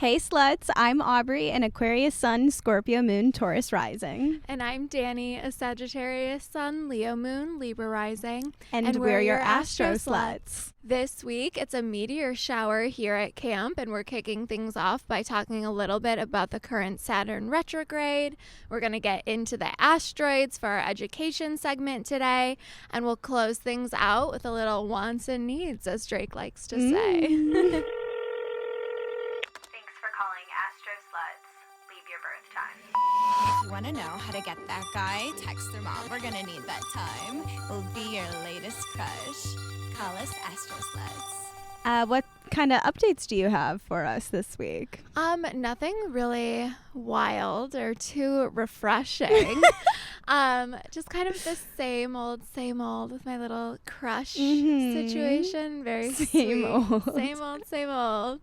Hey sluts, I'm Aubrey, an Aquarius Sun, Scorpio Moon, Taurus Rising. And I'm Danny, a Sagittarius Sun, Leo Moon, Libra Rising. And we're your Astro Sluts. This week, it's a meteor shower here at camp, and we're kicking things off by talking a little bit about the current Saturn retrograde. We're going to get into the asteroids for our education segment today, and we'll close things out with a little wants and needs, as Drake likes to say. Astro Sluts, leave your birth time. If you want to know how to get that guy, text their mom. We're going to need that time. We'll be your latest crush. Call us Astro Sluts. What kind of updates do you have for us this week? Nothing really wild or too refreshing. Just kind of the same old with my little crush situation. Very Same sweet. old. Same old.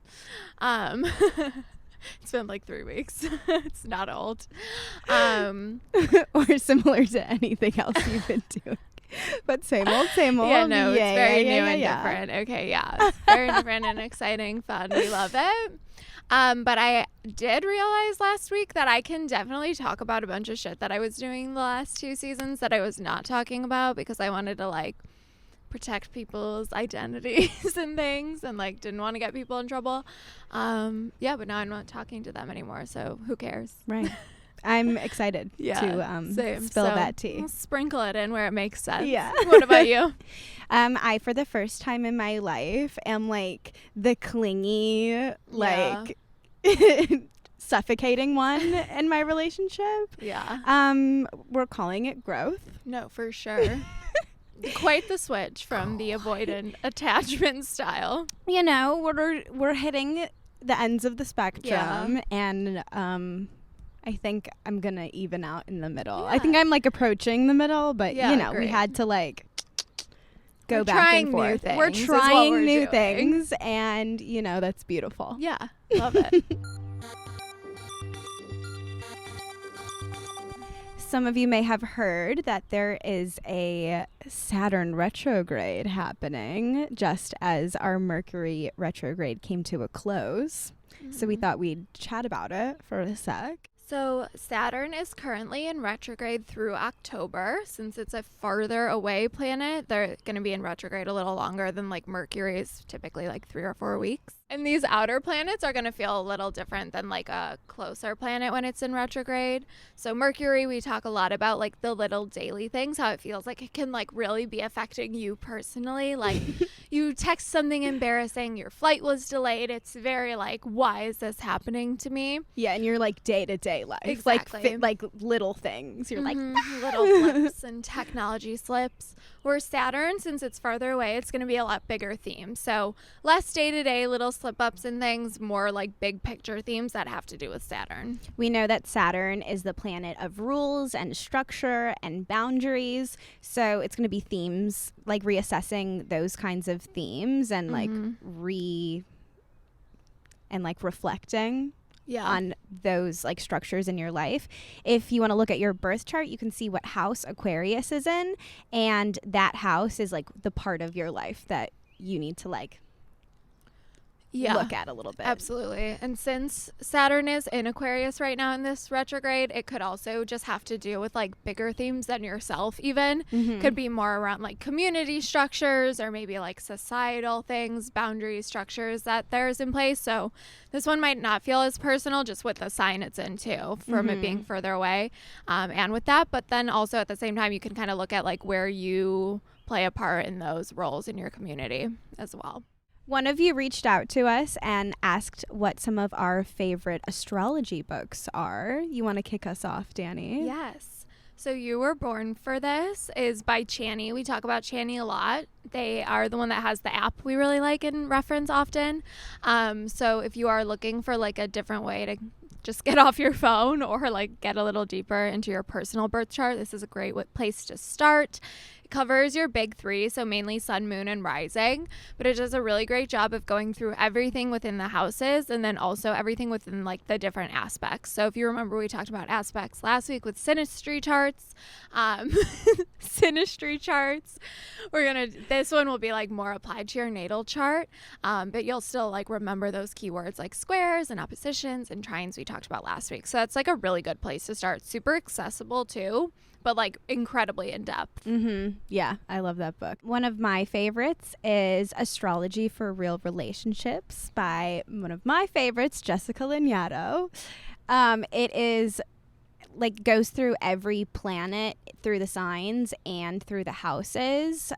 It's been like 3 weeks. It's not old. Or similar to anything else you've been doing. But same old. Yeah, no, it's very new and different. Okay, yeah. It's very different and exciting, fun. We love it. But I did realize last week that I can definitely talk about a bunch of shit that I was doing the last 2 seasons that I was not talking about because I wanted to protect people's identities and things and didn't want to get people in trouble. But now I'm not talking to them anymore, so who cares? Right. I'm excited to spill that tea. I'll sprinkle it in where it makes sense. Yeah. What about you? I, for the first time in my life, am the clingy, suffocating one in my relationship. Yeah. We're calling it growth. No, for sure. Quite the switch from the avoidant attachment style. You know, we're hitting the ends of the spectrum, and I think I'm gonna even out in the middle. I think I'm approaching the middle, but we had to go back and forth. We're trying new things, and that's beautiful. Yeah, love it. Some of you may have heard that there is a Saturn retrograde happening just as our Mercury retrograde came to a close. So we thought we'd chat about it for a sec. So Saturn is currently in retrograde through October. Since it's a farther away planet, they're going to be in retrograde a little longer than Mercury is typically 3 or 4 weeks. And these outer planets are going to feel a little different than a closer planet when it's in retrograde. So Mercury, we talk a lot about the little daily things, how it feels like it can really be affecting you personally. You text something embarrassing, your flight was delayed. It's very why is this happening to me? Yeah, and your day-to-day life. Exactly. Little things. You're little blips and technology slips. Where Saturn, since it's farther away, it's going to be a lot bigger theme. So less day-to-day little slip-ups and things, more big picture themes that have to do with Saturn. We know that Saturn is the planet of rules and structure and boundaries. So it's going to be themes reassessing those kinds of themes and reflecting on those structures in your life. If you want to look at your birth chart, you can see what house Aquarius is in, and that house is the part of your life that you need to look at a little bit. Absolutely. And since Saturn is in Aquarius right now in this retrograde, it could also just have to deal with bigger themes than yourself even. Could be more around community structures or maybe societal things, boundary structures that there's in place. So this one might not feel as personal just with the sign it's in too, from it being further away and with that. But then also at the same time, you can kind of look at where you play a part in those roles in your community as well. One of you reached out to us and asked what some of our favorite astrology books are. You want to kick us off, Danny? Yes. So You Were Born for This is by Chani. We talk about Chani a lot. They are the one that has the app we really like and reference often. So if you are looking for a different way to just get off your phone or get a little deeper into your personal birth chart, this is a great place to start. covers your big three, so mainly sun, moon, and rising, but it does a really great job of going through everything within the houses and then also everything within like the different aspects. So if you remember, we talked about aspects last week with synastry charts. This one will be like more applied to your natal chart, but you'll still like remember those keywords like squares and oppositions and trines we talked about last week. So that's like a really good place to start. Super accessible too, but like incredibly in depth. Yeah, I love that book. One of my favorites is Astrology for Real Relationships by one of my favorites, Jessica Lanyadoo. It is like goes through every planet through the signs and through the houses,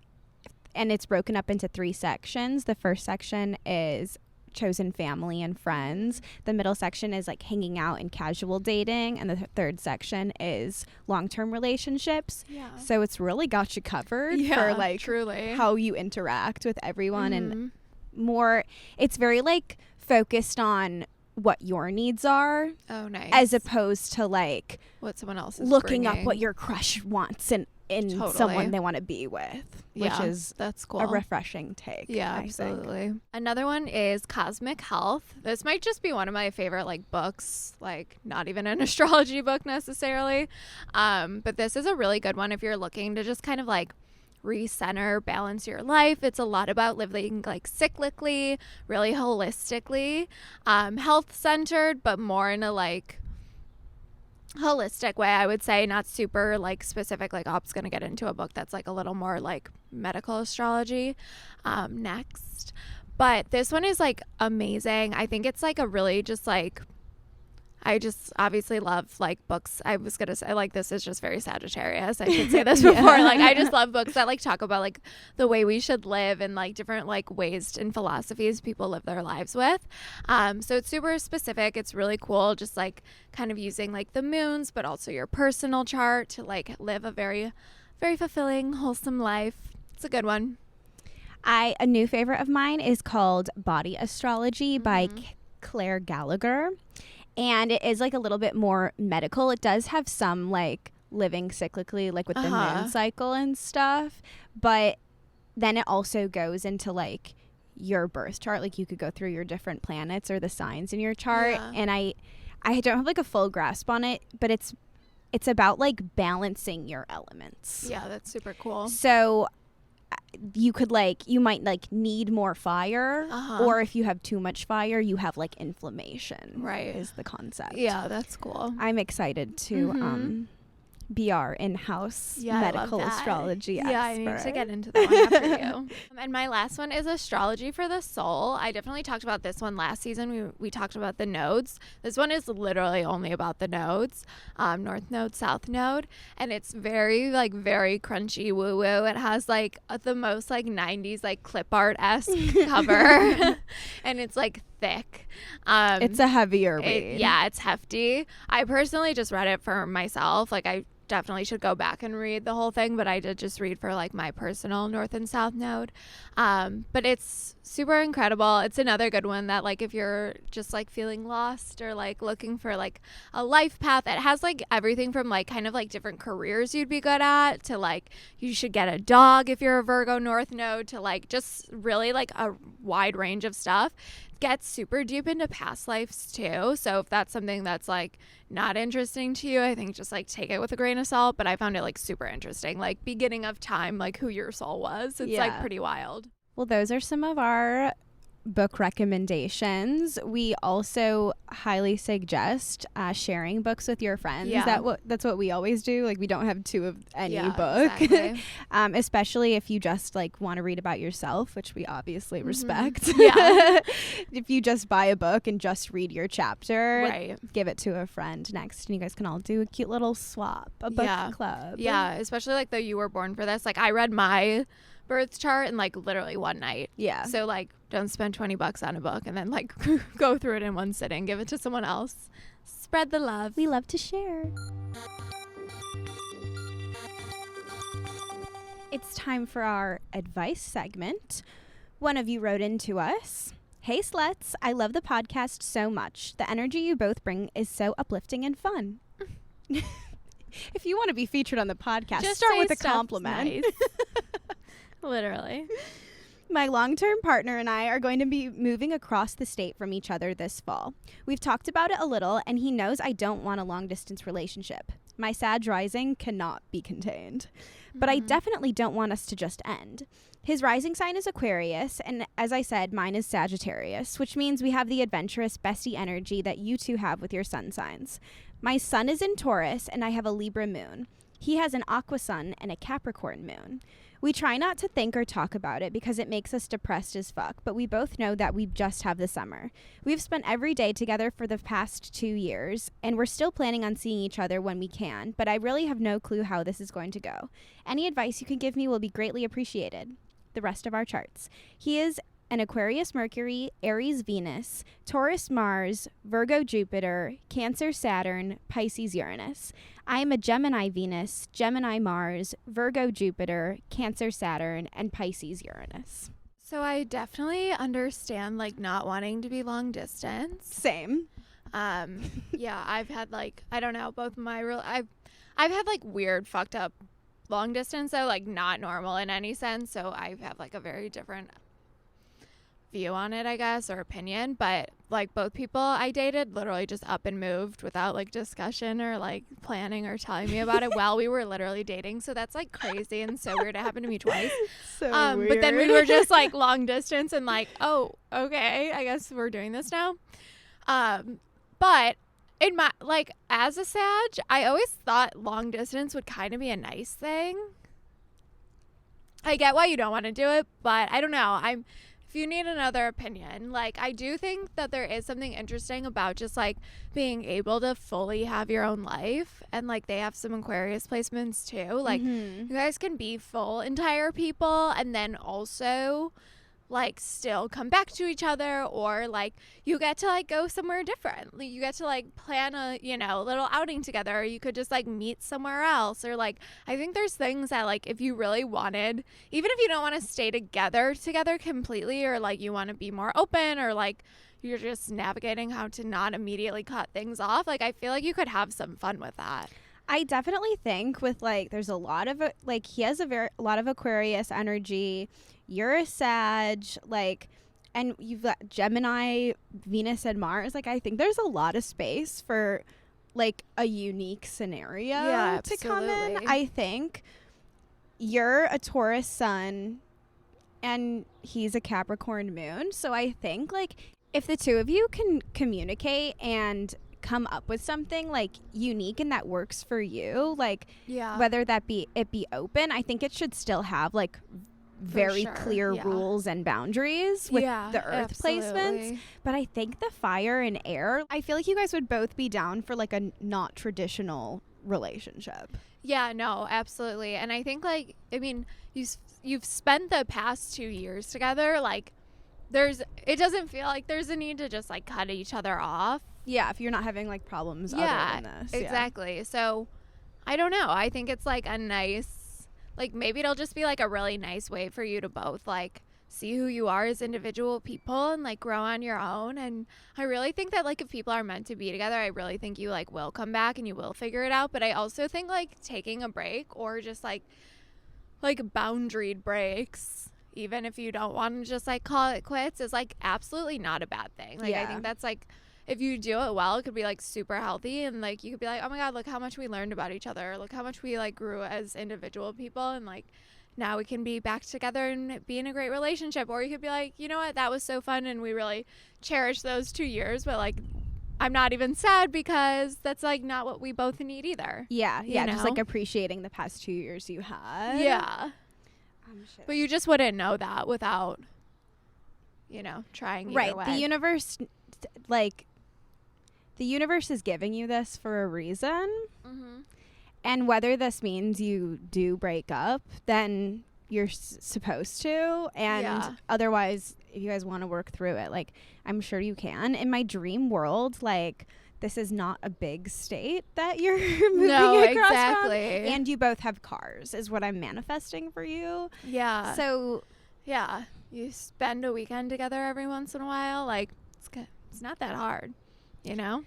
and it's broken up into 3 sections. The first section is chosen family and friends. The middle section is like hanging out and casual dating, and the third section is long-term relationships. Yeah. So it's really got you covered for like truly how you interact with everyone, and more. It's very like focused on what your needs are. Oh, nice. As opposed to like what someone else is looking bringing. up what your crush wants in totally. Someone they want to be with, which is that's cool. A refreshing take. Yeah, absolutely. Another one is Cosmic Health. This might just be one of my favorite like books, like not even an astrology book necessarily, but this is a really good one if you're looking to just kind of like recenter, balance your life. It's a lot about living like cyclically, really holistically, health centered, but more in a like holistic way, I would say, not super like specific. Like Op's gonna get into a book that's like a little more like medical astrology next, but this one is like amazing. I think it's like a really just like, I just obviously love like books. I was gonna say like this is just very Sagittarius. I should say this before. Like I just love books that like talk about like the way we should live and like different like ways and philosophies people live their lives with. So it's super specific. It's really cool. Just like kind of using like the moons, but also your personal chart to like live a very, very fulfilling, wholesome life. It's a good one. A new favorite of mine is called Body Astrology by Claire Gallagher. And it is like a little bit more medical. It does have some like living cyclically, like with the moon cycle and stuff. But then it also goes into like your birth chart. Like you could go through your different planets or the signs in your chart. Yeah. And I don't have like a full grasp on it, but it's about like balancing your elements. Yeah, that's super cool. So you could like, you might like need more fire, or if you have too much fire, you have like inflammation. Right, is the concept. Yeah, that's cool. I'm excited to be our in-house medical astrology expert. Yeah, I need to get into that one after you. And my last one is Astrology for the Soul. I definitely talked about this one last season. We talked about the nodes. This one is literally only about the nodes, North Node, South Node, and it's very very crunchy woo-woo. It has like the most like 90s like clip art-esque cover, and it's like thick. It's a heavier read. It's hefty. I personally just read it for myself. Like I definitely should go back and read the whole thing, but I did just read for like my personal North and South Node. But it's super incredible. It's another good one that like if you're just like feeling lost or like looking for like a life path, it has like everything from like kind of like different careers you'd be good at to like you should get a dog if you're a Virgo North Node to like just really like a wide range of stuff. Gets super deep into past lives too, so if that's something that's like not interesting to you, I think just like take it with a grain of salt, but I found it like super interesting, like beginning of time, like who your soul was. It's like pretty wild. Well, those are some of our book recommendations. We also highly suggest sharing books with your friends. That's what we always do. Like we don't have two of any book. Exactly. Especially if you just like want to read about yourself, which we obviously respect. If you just buy a book and just read your chapter, give it to a friend next, and you guys can all do a cute little swap, a book club. Yeah, especially like the You Were Born for This. Like I read my birth chart in like literally one night. Yeah. So like don't spend $20 on a book and then like go through it in one sitting. Give it to someone else. Spread the love. We love to share. It's time for our advice segment. One of you wrote into us. Hey sluts, I love the podcast so much. The energy you both bring is so uplifting and fun. If you want to be featured on the podcast, Just start say with a stuff's compliment. nice. Literally. My long-term partner and I are going to be moving across the state from each other this fall. We've talked about it a little, and he knows I don't want a long-distance relationship. My Sag rising cannot be contained. But I definitely don't want us to just end. His rising sign is Aquarius, and as I said, mine is Sagittarius, which means we have the adventurous bestie energy that you two have with your sun signs. My sun is in Taurus, and I have a Libra moon. He has an Aqua sun and a Capricorn moon. We try not to think or talk about it because it makes us depressed as fuck, but we both know that we just have the summer. We've spent every day together for the past 2 years, and we're still planning on seeing each other when we can, but I really have no clue how this is going to go. Any advice you can give me will be greatly appreciated. The rest of our charts. He is an Aquarius Mercury, Aries Venus, Taurus Mars, Virgo Jupiter, Cancer Saturn, Pisces Uranus. I am a Gemini Venus, Gemini Mars, Virgo Jupiter, Cancer Saturn, and Pisces Uranus. So I definitely understand like not wanting to be long distance. Same. Yeah, I've had like, I don't know, both my I've had like weird fucked up long distance, though, like not normal in any sense. So I have like a very different view on it, I guess, or opinion. But like both people I dated literally just up and moved without like discussion or like planning or telling me about it while we were literally dating. So that's like crazy and so weird. It happened to me twice. So weird. But then we were just like long distance and like, oh, okay, I guess we're doing this now. But in my, like, as a Sag, I always thought long distance would kind of be a nice thing. I get why you don't want to do it, but I don't know. If you need another opinion, like, I do think that there is something interesting about just, like, being able to fully have your own life. And, like, they have some Aquarius placements, too. Like, you guys can be full, entire people and then also, like, still come back to each other, or like you get to like go somewhere different. Like, you get to like plan a, you know, little outing together, or you could just like meet somewhere else, or like I think there's things that like if you really wanted, even if you don't want to stay together completely, or like you want to be more open, or like you're just navigating how to not immediately cut things off, like I feel like you could have some fun with that. I definitely think with like there's a lot of like he has a lot of Aquarius energy. You're a Sag, like, and you've got Gemini, Venus, and Mars. Like, I think there's a lot of space for like a unique scenario to come in. I think you're a Taurus sun and he's a Capricorn moon. So I think like if the two of you can communicate and come up with something like unique and that works for you, like whether that be open, I think it should still have like very clear rules and boundaries with the earth placements. But I think the fire and air, I feel like you guys would both be down for like a not traditional relationship. Yeah, no, absolutely. And I think like, I mean, you've spent the past 2 years together, like it doesn't feel like there's a need to just like cut each other off. Yeah, if you're not having like problems other than this. Exactly. Yeah. So I don't know. I think it's like a nice, like maybe it'll just be like a really nice way for you to both like see who you are as individual people and like grow on your own. And I really think that like if people are meant to be together, I really think you like will come back and you will figure it out. But I also think like taking a break, or just like boundaried breaks, even if you don't want to just like call it quits, is like absolutely not a bad thing. Like I think that's like, if you do it well, it could be like super healthy, and like you could be like, oh my god, look how much we learned about each other, look how much we like grew as individual people, and like now we can be back together and be in a great relationship. Or you could be like, you know what, that was so fun and we really cherished those 2 years, but like I'm not even sad because that's like not what we both need either. Yeah, just like appreciating the past 2 years you had. Yeah. But you just wouldn't know that without, you know, trying either way. The universe, like, the universe is giving you this for a reason. And whether this means you do break up, then you're supposed to. And otherwise, if you guys want to work through it, like, I'm sure you can. In my dream world, like, this is not a big state that you're moving across from. And you both have cars is what I'm manifesting for you. Yeah. So, yeah, you spend a weekend together every once in a while. Like, it's not that hard, you know?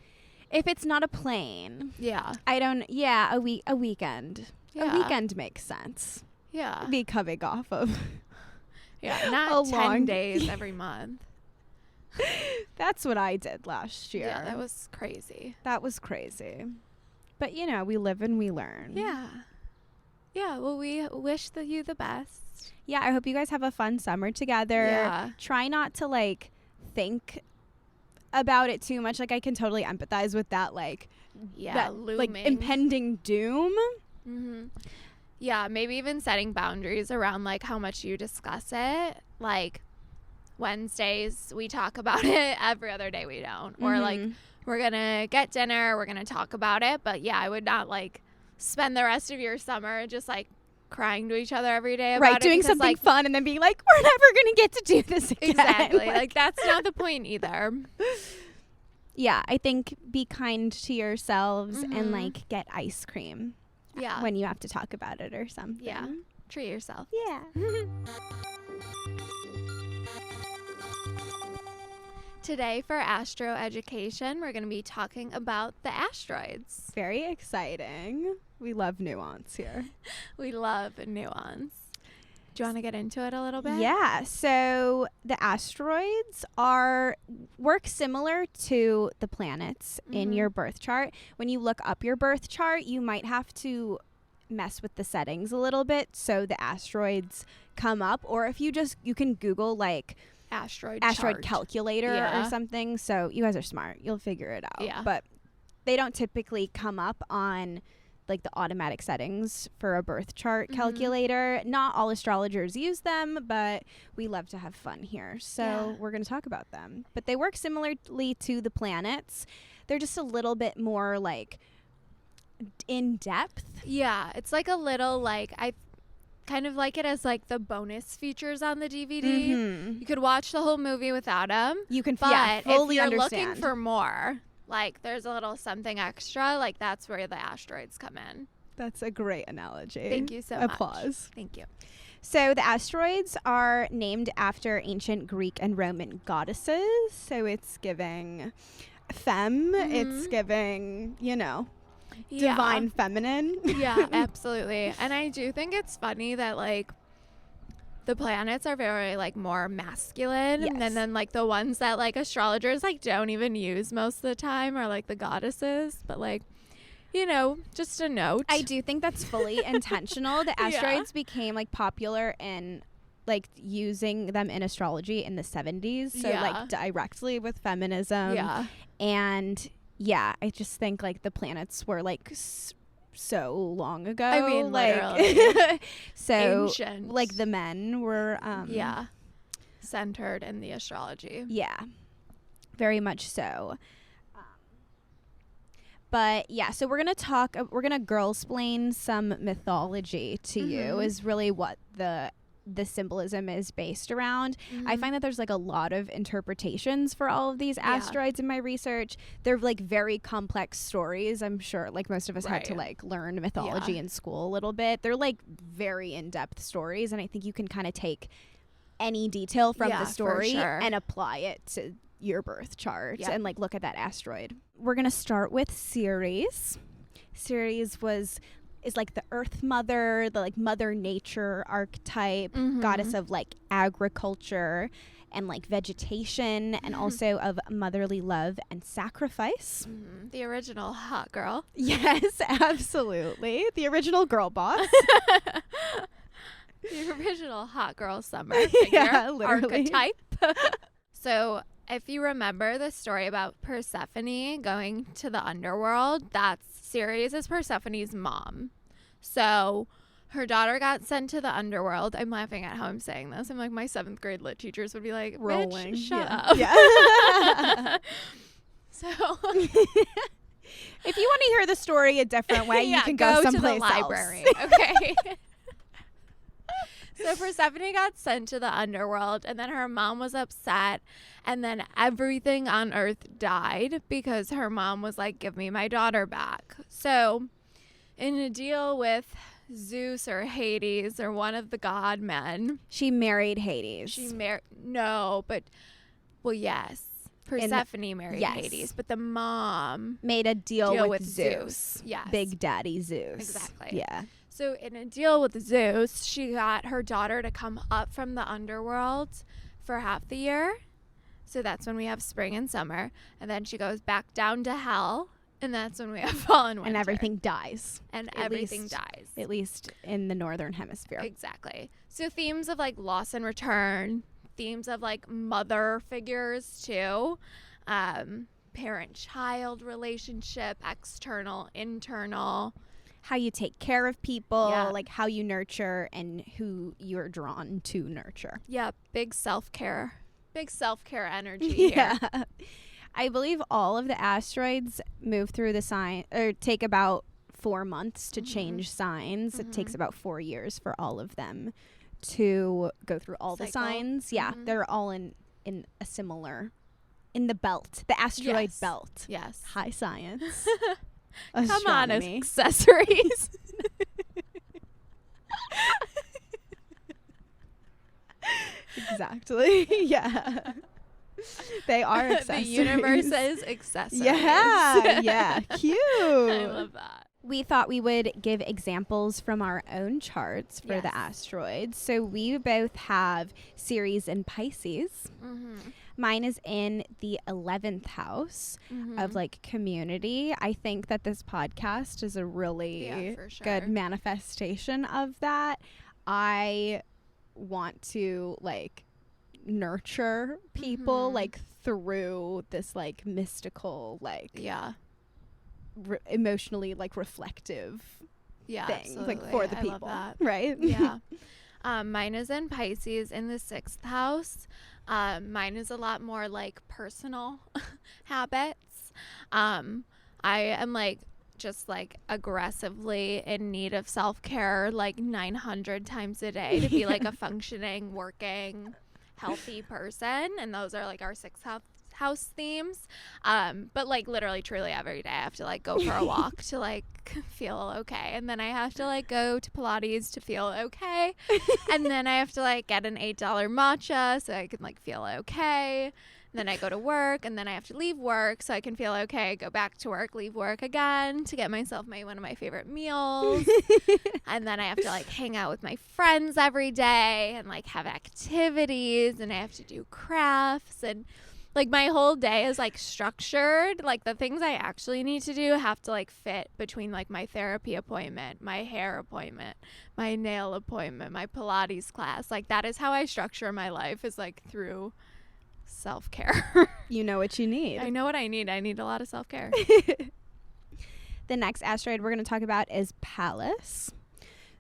if it's not a plane, a weekend. Yeah. A weekend makes sense. Yeah. Be coming off of not 10 days every month. That's what I did last year. Yeah, that was crazy. But, we live and we learn. Yeah. Yeah, well, we wish you the best. Yeah, I hope you guys have a fun summer together. Yeah. Try not to, think about it too much. I can totally empathize with that, looming. Impending doom. Mm-hmm. Yeah, maybe even setting boundaries around, how much you discuss it. Wednesdays, we talk about it. Every other day, we don't. Or, we're going to get dinner. We're going to talk about it. But, yeah, I would not, spend the rest of your summer just, crying to each other every day about it. Right, doing something fun and then being like, we're never going to get to do this again. Exactly. That's not the point either. Yeah, I think be kind to yourselves and, get ice cream. Yeah. When you have to talk about it or something. Yeah. Treat yourself. Yeah. Today for Astro Education, we're going to be talking about the asteroids. Very exciting. We love nuance here. We love nuance. Do you want to get into it a little bit? Yeah. So the asteroids work similar to the planets in your birth chart. When you look up your birth chart, you might have to mess with the settings a little bit so the asteroids come up. Or if you can Google asteroid calculator or something. So you guys are smart. You'll figure it out. Yeah. But they don't typically come up on the automatic settings for a birth chart calculator. Not all astrologers use them, but we love to have fun here. So we're going to talk about them. But they work similarly to the planets. They're just a little bit more in depth. Yeah. It's a little I kind of like it as the bonus features on the DVD. You could watch the whole movie without them. You can but fully if you're understand. Looking for more, there's a little something extra, that's where the asteroids come in. That's a great analogy. Thank you so much. Applause. Thank you. So the asteroids are named after ancient Greek and Roman goddesses. So it's giving femme. It's giving, divine feminine. Yeah, absolutely. And I do think it's funny that the planets are very more masculine, yes. and then the ones that astrologers don't even use most of the time are the goddesses. But just a note. I do think that's fully intentional. The asteroids became popular in using them in astrology in the 70s. So directly with feminism. Yeah. And yeah, I just think the planets were so long ago. I mean, literally. So ancient. the men were centered in the astrology. Yeah, very much so. But yeah, so we're gonna girl-splain some mythology to you is really what the symbolism is based around. I find that there's a lot of interpretations for all of these asteroids in my research. They're very complex stories. I'm sure most of us had to learn mythology in school a little bit. They're very in-depth stories, and I think you can kind of take any detail from the story and apply it to your birth chart and look at that asteroid. We're gonna start with Ceres. Ceres is the earth mother, the Mother Nature archetype, goddess of agriculture and vegetation, and also of motherly love and sacrifice. The original hot girl. Yes, absolutely. The original girl boss. The original hot girl summer figure archetype. So if you remember the story about Persephone going to the underworld, that's Ceres is Persephone's mom. So her daughter got sent to the underworld. I'm laughing at how I'm saying this. I'm my 7th grade lit teachers would be rolling. Shut up. Yeah. So if you want to hear the story a different way, you can go someplace to the library. else. Okay. So Persephone got sent to the underworld, and then her mom was upset, and then everything on Earth died because her mom was give me my daughter back. So in a deal with Zeus or Hades or one of the god men, she married Hades. Yes. Persephone married Hades, but the mom made a deal with Zeus. Yes. Big Daddy Zeus. Exactly. Yeah. So in a deal with Zeus, she got her daughter to come up from the underworld for half the year. So that's when we have spring and summer. And then she goes back down to hell. And that's when we have fall and winter. And everything dies. And everything dies. At least in the northern hemisphere. Exactly. So themes of like loss and return, themes of like mother figures too, parent-child relationship, external, internal. How you take care of people, like how you nurture and who you're drawn to nurture. Yeah, big self-care energy here. I believe all of the asteroids move through the sign, or take about 4 months to change signs. It takes about 4 years for all of them to go through all the signs. Yeah, they're all in a similar, in the belt, the asteroid belt. Yes. High science. Come on, accessories. Exactly. Yeah. They are accessories. The universe's accessories. Yeah. Cute. I love that. We thought we would give examples from our own charts for the asteroids. So we both have Ceres in Pisces. Mine is in the 11th house of like community. I think that this podcast is a really good manifestation of that. I want to like nurture people like through this like mystical like emotionally like reflective thing absolutely. like for the people, love that. Right? Mine is in Pisces in the 6th house. Mine is a lot more like personal habits. I am like just like aggressively in need of self-care like 900 times a day to be like a functioning, working, healthy person, and those are like our 6th house themes. But like literally truly every day I have to like go for a walk to like feel okay, and then I have to like go to Pilates to feel okay, and then I have to like get an $8 matcha so I can like feel okay. Then I go to work, and then I have to leave work so I can feel okay, go back to work, leave work again to get myself one of my favorite meals. And then I have to like hang out with my friends every day and like have activities, and I have to do crafts, and like my whole day is like structured. Like the things I actually need to do have to like fit between like my therapy appointment, my hair appointment, my nail appointment, my Pilates class. Like that is how I structure my life, is like through self-care. You know what you need. I know what I need. I need a lot of self-care. The next asteroid we're going to talk about is Pallas.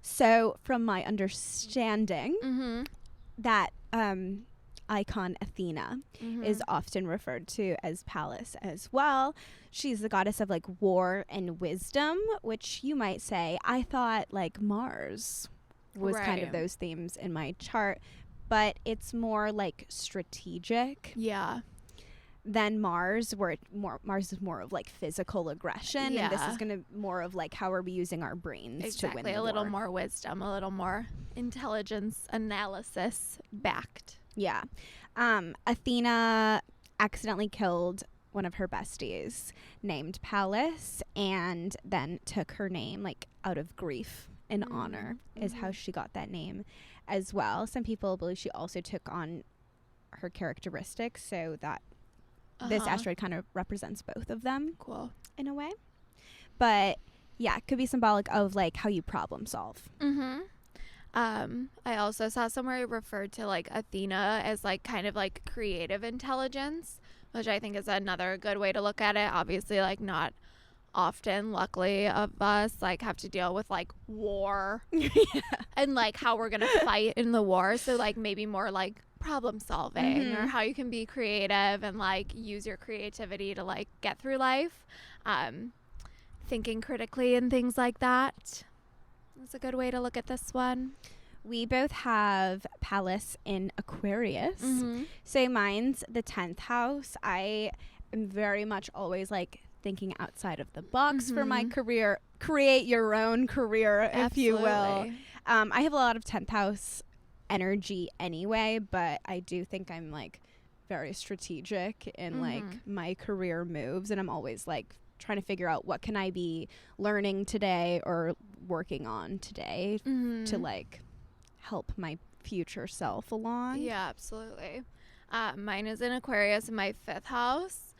So from my understanding, that icon Athena is often referred to as Pallas as well. She's the goddess of like war and wisdom, which you might say I thought like Mars was kind of those themes in my chart, but it's more like strategic than Mars, where Mars is more of like physical aggression, and this is going to more of like how are we using our brains to win the a little war. more wisdom, a little more intelligence analysis backed. Athena accidentally killed one of her besties named Pallas, and then took her name like out of grief and honor is how she got that name as well. Some people believe she also took on her characteristics, so that this asteroid kind of represents both of them. Cool. In a way. But yeah, it could be symbolic of like how you problem solve. I also saw somewhere it referred to like Athena as like kind of like creative intelligence, which I think is another good way to look at it. Obviously, like not often, luckily, of us like have to deal with like war and like how we're gonna fight in the war. So like maybe more like problem solving or how you can be creative and like use your creativity to like get through life. Thinking critically and things like that. That's a good way to look at this one. We both have Pallas in Aquarius. So mine's the 10th house. I am very much always like thinking outside of the box for my career. Create your own career, if you will. I have a lot of 10th house energy anyway, but I do think I'm like very strategic in like my career moves, and I'm always like trying to figure out what can I be learning today or working on today to like help my future self along. Yeah, absolutely. Mine is in Aquarius in my 5th house.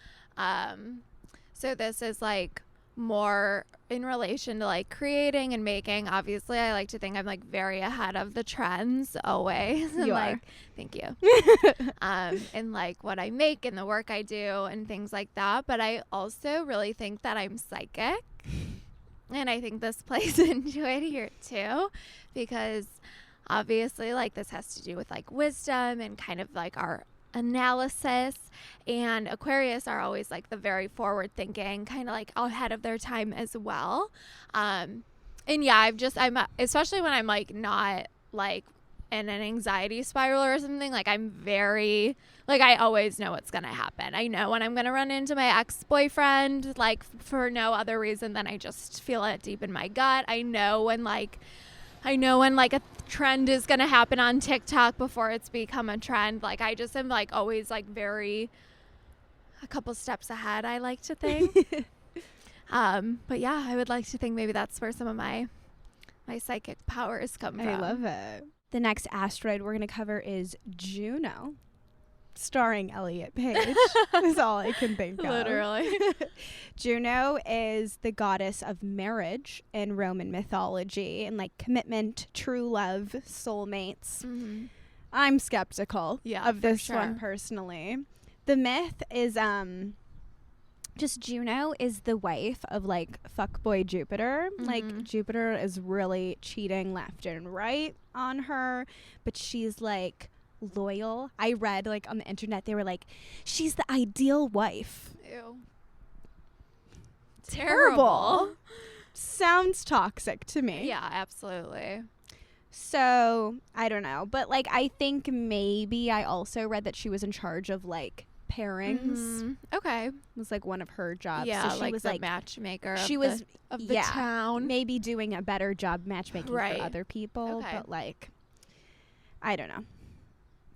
So this is like more in relation to like creating and making. Obviously, I like to think I'm like very ahead of the trends always. And You like, are. thank you. And like what I make and the work I do and things like that. But I also really think that I'm psychic. And I think this plays into it here too, because obviously like this has to do with like wisdom and kind of like our analysis, and Aquarius are always like the very forward thinking, kind of like ahead of their time as well. And yeah, I'm especially when I'm like not like in an anxiety spiral or something, like I'm very like I always know what's gonna happen. I know when I'm gonna run into my ex-boyfriend, like for no other reason than I just feel it deep in my gut. I know when like a trend is going to happen on TikTok before it's become a trend. Like I just am like always like a couple steps ahead, I like to think. But yeah, I would like to think maybe that's where some of my psychic powers come from. I love it. The next asteroid we're going to cover is Juno, starring Elliot Page. Is all I can think of. Literally. Juno is the goddess of marriage in Roman mythology and like commitment, true love, soulmates. I'm skeptical of this one personally. The myth is just Juno is the wife of like fuckboy Jupiter. Like Jupiter is really cheating left and right on her, but she's like loyal. I read like on the internet they were like, she's the ideal wife. Ew. Terrible. Sounds toxic to me. Yeah, absolutely. So I don't know, but like I think maybe I also read that she was in charge of like pairings. Okay. It was like one of her jobs. Yeah, so she like was the like matchmaker she of the town. maybe doing a better job matchmaking for other people, Okay. but like I don't know.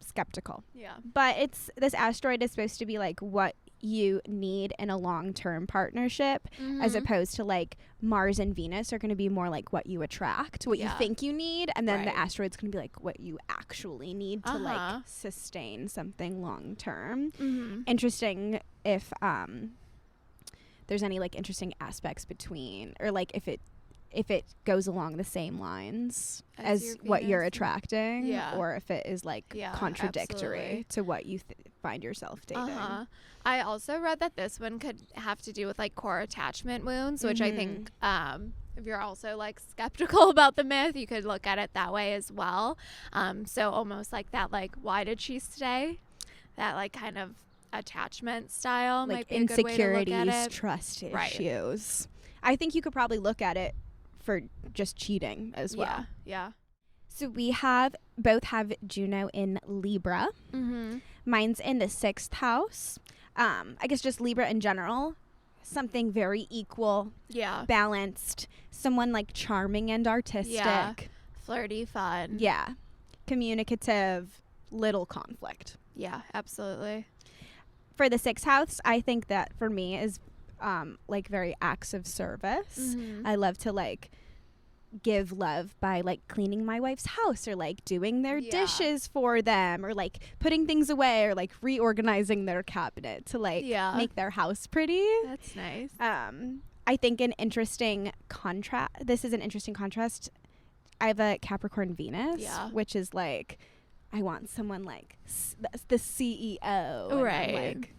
Skeptical. Yeah. But this asteroid is supposed to be like what you need in a long-term partnership, as opposed to like Mars and Venus are going to be more like what you attract, what you think you need, and then the asteroid's going to be like what you actually need to like sustain something long-term. Interesting if there's any like interesting aspects between, or like if it goes along the same lines as what you're attracting, or if it is like contradictory to what you find yourself dating. I also read that this one could have to do with like core attachment wounds, which I think if you're also like skeptical about the myth, you could look at it that way as well. So almost like that, like, why did she stay? That like kind of attachment style, like might be a good way to look at it. Trust issues. I think you could probably look at it for just cheating as well. Yeah. So we both have Juno in Libra. Mine's in the 6th house. I guess just Libra in general. Something very equal. Yeah. Balanced. Someone like charming and artistic. Yeah. Flirty, fun. Yeah. Communicative, little conflict. Yeah, absolutely. For the 6th house, I think that for me is like very acts of service. I love to like give love by like cleaning my wife's house, or like doing their dishes for them, or like putting things away, or like reorganizing their cabinet to like make their house pretty. That's nice. I think an interesting contrast. This is an interesting contrast. I have a Capricorn Venus, which is like I want someone like the CEO, right? Like,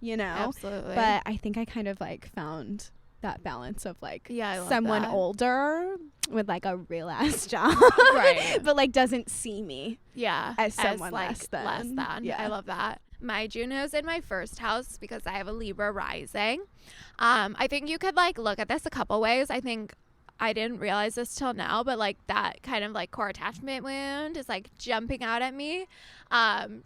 you know, absolutely. But I think I kind of like found that balance of like someone older with like a real ass job, right? But like doesn't see me as someone like less than. I love that. My Juno's in my 1st house because I have a Libra rising. I think you could like look at this a couple ways. I think I didn't realize this till now, but like that kind of like core attachment wound is like jumping out at me.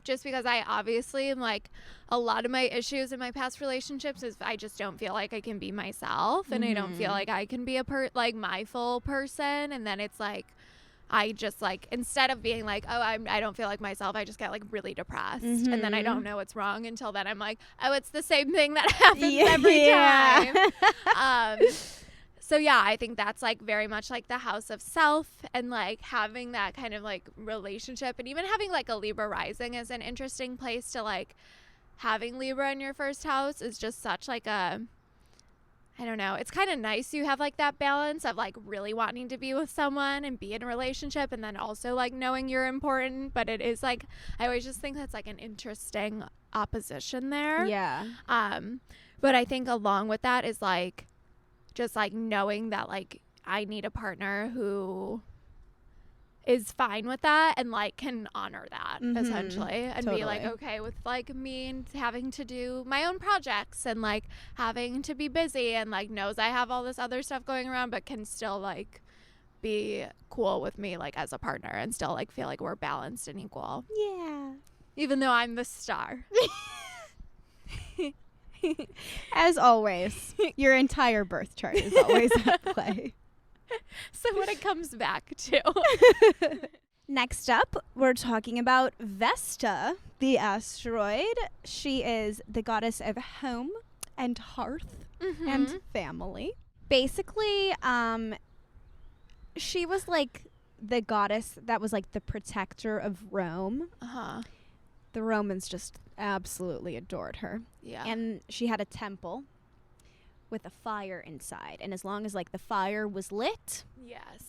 Just because I obviously am like, a lot of my issues in my past relationships is I just don't feel like I can be myself, and I don't feel like I can be like my full person. And then it's like, I just like, instead of being like, oh, I don't feel like myself, I just get like really depressed. And then I don't know what's wrong until then I'm like, oh, it's the same thing that happens every time. So yeah, I think that's like very much like the house of self, and like having that kind of like relationship, and even having like a Libra rising is an interesting place to like, having Libra in your first house is just such like a, I don't know. It's kind of nice you have like that balance of like really wanting to be with someone and be in a relationship, and then also like knowing you're important. But it is like, I always just think that's like an interesting opposition there. Yeah. But I think along with that is like just like knowing that like I need a partner who is fine with that and like can honor that essentially, and be like okay with like me and having to do my own projects and like having to be busy, and like knows I have all this other stuff going around, but can still like be cool with me like as a partner, and still like feel like we're balanced and equal. Yeah. Even though I'm the star. As always, your entire birth chart is always at play. So what it comes back to. Next up, we're talking about Vesta, the asteroid. She is the goddess of home and hearth and family. Basically, she was like the goddess that was like the protector of Rome. The Romans just absolutely adored her. Yeah. And she had a temple with a fire inside, and as long as like the fire was lit,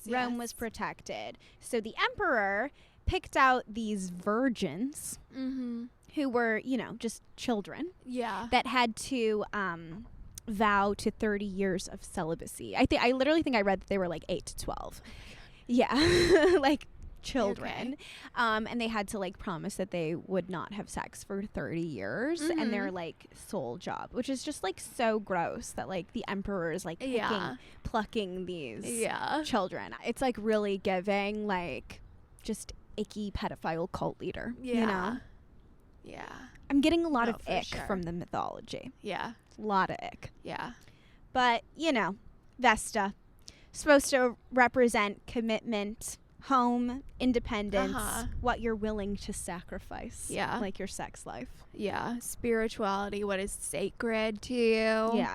Rome was protected. So the emperor picked out these virgins who were, you know, just children that had to vow to 30 years of celibacy. I literally think I read that they were like 8 to 12. Like children. And they had to like promise that they would not have sex for 30 years and their like sole job, which is just like so gross that like the emperor is like plucking these children. It's like really giving like just icky pedophile cult leader, you know? I'm getting a lot of ick from the mythology. A lot of ick. But you know, Vesta, supposed to represent commitment, home, independence, what you're willing to sacrifice, like your sex life, spirituality, what is sacred to you,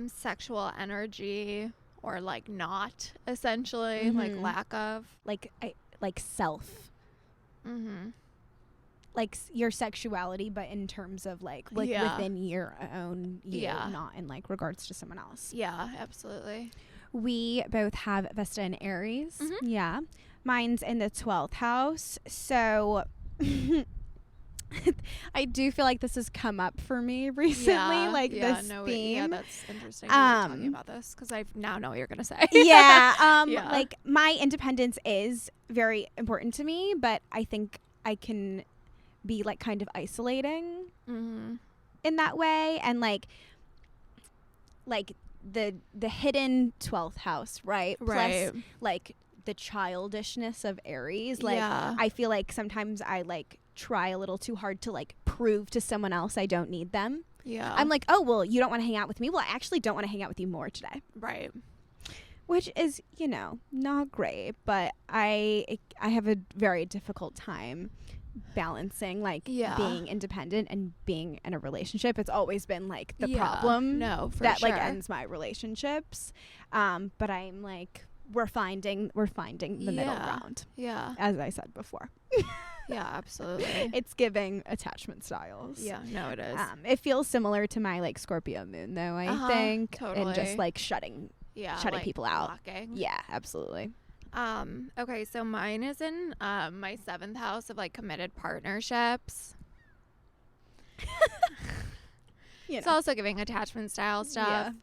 sexual energy, or like not, essentially, like lack of, like self, like your sexuality, but in terms of like within your own not in like regards to someone else. Absolutely. We both have Vesta in Aries. Mine's in the 12th house. So I do feel like this has come up for me recently. This theme. That's interesting. You're talking about this because I now know what you're going to say. Like my independence is very important to me, but I think I can be like kind of isolating in that way. And like the hidden 12th house, right? Plus like the childishness of Aries. Like I feel like sometimes I like try a little too hard to like prove to someone else I don't need them. I'm like, oh well, you don't want to hang out with me. Well, I actually don't want to hang out with you more today. Which is, you know, not great, but I have a very difficult time balancing like being independent and being in a relationship. It's always been like the problem that like ends my relationships, but I'm like we're finding the middle ground, as I said before. Absolutely. It's giving attachment styles. No, it is. It feels similar to my like Scorpio moon though, I think, and just like shutting like people out. Blocking. Absolutely. Okay, so mine is in my 7th house of like committed partnerships. It's also giving attachment style stuff.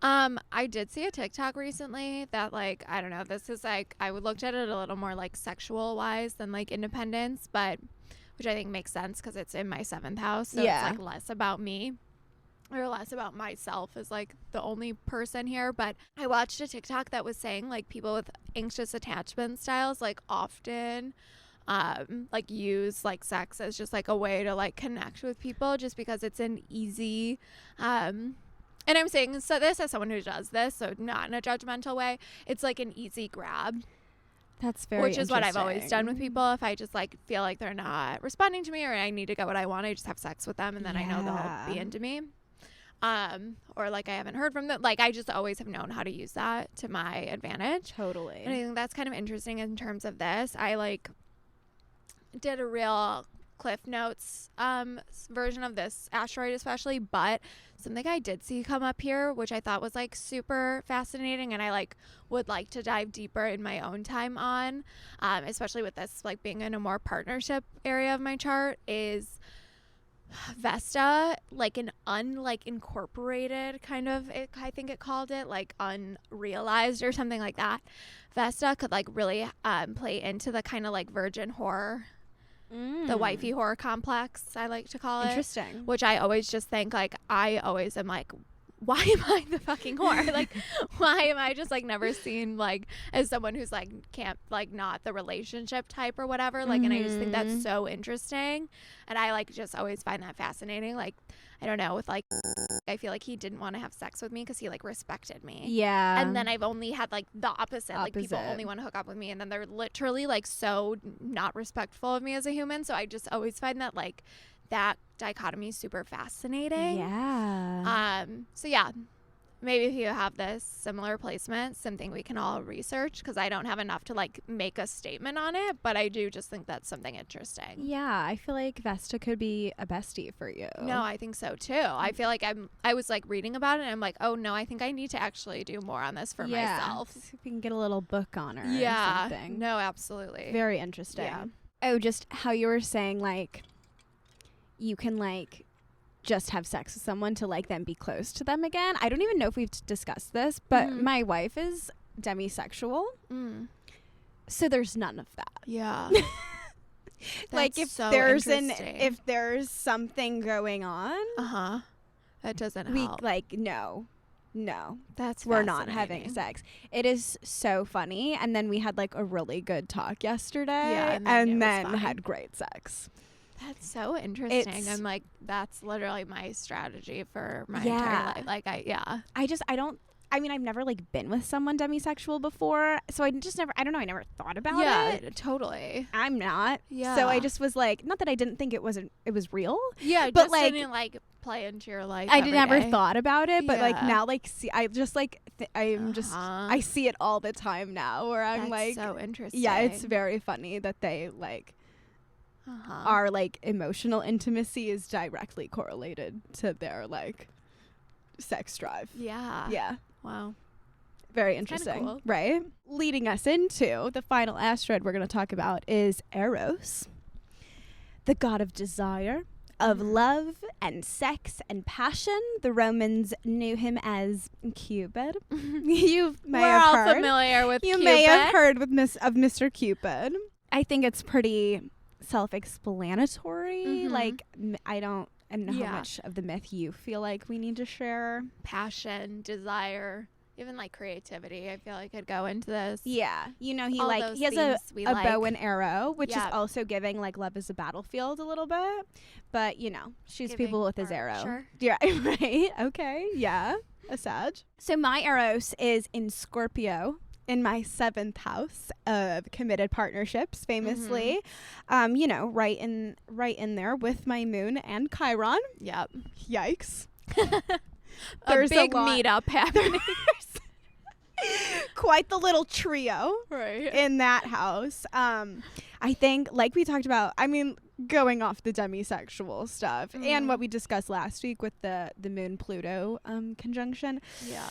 I did see a TikTok recently that like, I don't know, this is like, I looked at it a little more like sexual wise than like independence, but which I think makes sense because it's in my 7th house, so it's like less about me or less about myself as like the only person here. But I watched a TikTok that was saying like people with anxious attachment styles like often like use like sex as just like a way to like connect with people, just because it's an easy and I'm saying so this as someone who does this, so not in a judgmental way, it's like an easy grab. That's very Which is what I've always done with people. If I just like feel like they're not responding to me or I need to get what I want, I just have sex with them and then I know they'll be into me. Or like I haven't heard from them. Like I just always have known how to use that to my advantage. Totally. And I think that's kind of interesting in terms of this. I like did a real Cliff Notes version of this asteroid especially, but something I did see come up here, which I thought was like super fascinating and I like would like to dive deeper in my own time on, especially with this like being in a more partnership area of my chart, is Vesta, like an incorporated kind of, I think it called it like unrealized or something like that. Vesta could like really play into the kind of like virgin horror, the wifey horror complex, I like to call it. Interesting. Which I always just think like, I always am like, why am I the fucking whore? Like, why am I just like never seen like as someone who's like can't like not the relationship type or whatever? Like, and I just think that's so interesting. And I like just always find that fascinating. Like, I don't know, with like, I feel like he didn't want to have sex with me because he like respected me. Yeah. And then I've only had like the opposite. Like people only want to hook up with me and then they're literally like so not respectful of me as a human. So I just always find that like that dichotomy is super fascinating. Yeah. So yeah, maybe if you have this similar placement, something we can all research, because I don't have enough to like make a statement on it, but I do just think that's something interesting. Yeah, I feel like Vesta could be a bestie for you. No, I think so too. I feel like I was like reading about it and I'm like, oh no, I think I need to actually do more on this for myself. See if we can get a little book on her or something. No, absolutely. Very interesting. Yeah. Oh, just how you were saying like you can like just have sex with someone to like then be close to them again. I don't even know if we've discussed this, but my wife is demisexual. So there's none of that. Yeah. Like if so there's if there's something going on, that doesn't we help. like no. That's we're not having sex. It is so funny. And then we had like a really good talk yesterday, and then had great sex. That's so interesting. And like that's literally my strategy for my entire life. Like I mean, I've never like been with someone demisexual before, so I just never, I don't know, I never thought about it. Yeah, totally. I'm not. Yeah. So I just was like, not that I didn't think it was real. Yeah, but just like didn't like play into your life. I never thought about it, but like Yeah. now, like see, I just like I see it all the time now, where I'm That's like, so interesting. yeah, it's very funny that they like our like emotional intimacy is directly correlated to their like sex drive. Yeah. Yeah. Wow. Very interesting, cool. right? Leading us into the final asteroid we're going to talk about is Eros, the god of desire, of love and sex and passion. The Romans knew him as Cupid. You may We're have all heard. familiar with You Cupid. may have heard of Mr. Cupid. I think it's pretty self-explanatory. Like I don't know how much of the myth you feel like we need to share. Passion, desire, even like creativity. I feel like could go into this. Yeah, you know, he All like those he has a things we bow and arrow, which is Yeah. also giving like love is a battlefield a little bit, but you know, shoots Giving people with his art, arrow. sure. Yeah, right. Okay, yeah, a Sag. So my Eros is in Scorpio, in my 7th house of committed partnerships, famously. You know, right in there with my moon and Chiron. Yep. Yikes. There's a big lot. meetup happening. Quite the little trio Right. in that house. I think, like we talked about, I mean, going off the demisexual stuff and what we discussed last week with the moon Pluto conjunction. Yeah.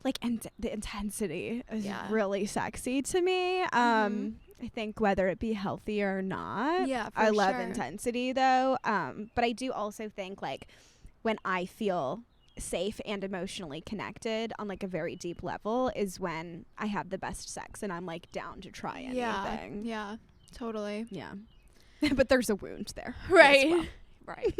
Like, and the intensity is Yeah. really sexy to me. I think whether it be healthy or not. Yeah, for I love sure. intensity though. But I do also think like when I feel safe and emotionally connected on like a very deep level is when I have the best sex and I'm like down to try anything. Yeah. Totally. Yeah. But there's a wound there. Right. as well. Right.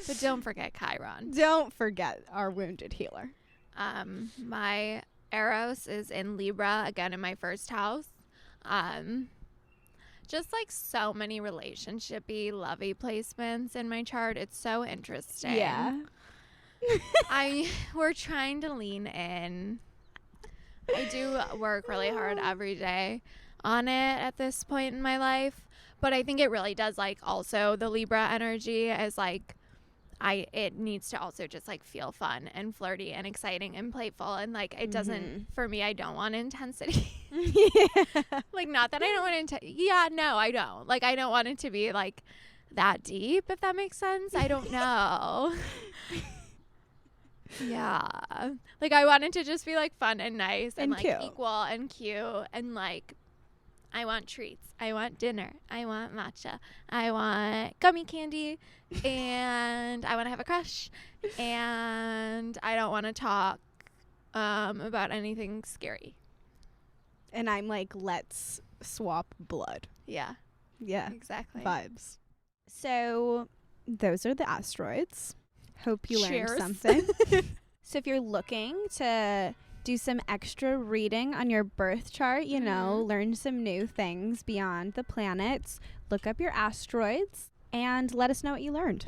But don't forget Chiron. Don't forget our wounded healer. My Eros is in Libra, again in my 1st house. Just like so many relationship-y, lovey placements in my chart. It's so interesting. Yeah. We're trying to lean in. I do work really hard every day on it at this point in my life. But I think it really does, like, also the Libra energy is like, it needs to also just like feel fun and flirty and exciting and playful, and like it doesn't, for me, I don't want intensity. Like, not that I don't want I don't, like, I don't want it to be like that deep, if that makes sense. I don't know. Yeah, like I want it to just be like fun and nice and like cute. Equal and cute, and like I want treats, I want dinner, I want matcha, I want gummy candy, and I want to have a crush, and I don't want to talk about anything scary. And I'm like, let's swap blood. Yeah, exactly. Vibes. So those are the asteroids. Hope you learned Cheers. something. So if you're looking to do some extra reading on your birth chart, you know, learn some new things beyond the planets, look up your asteroids and let us know what you learned.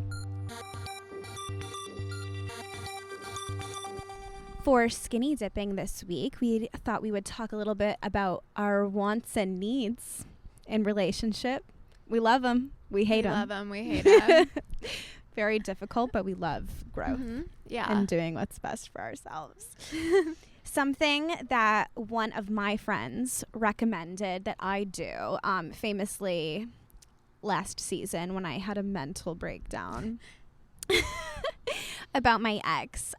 For skinny dipping this week, we thought we would talk a little bit about our wants and needs in relationship. We love them. We hate them. We love them. We hate them. Very difficult, but we love growth. Yeah. And doing what's best for ourselves. Something that one of my friends recommended that I do, famously last season when I had a mental breakdown about my ex.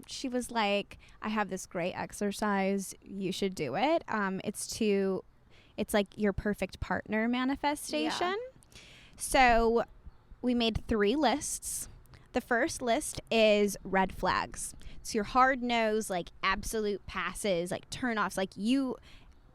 She was like, I have this great exercise. You should do it. It's like your perfect partner manifestation. Yeah. So we made 3 lists. The first list is red flags. It's your hard nose, like absolute passes, like turn-offs. Like you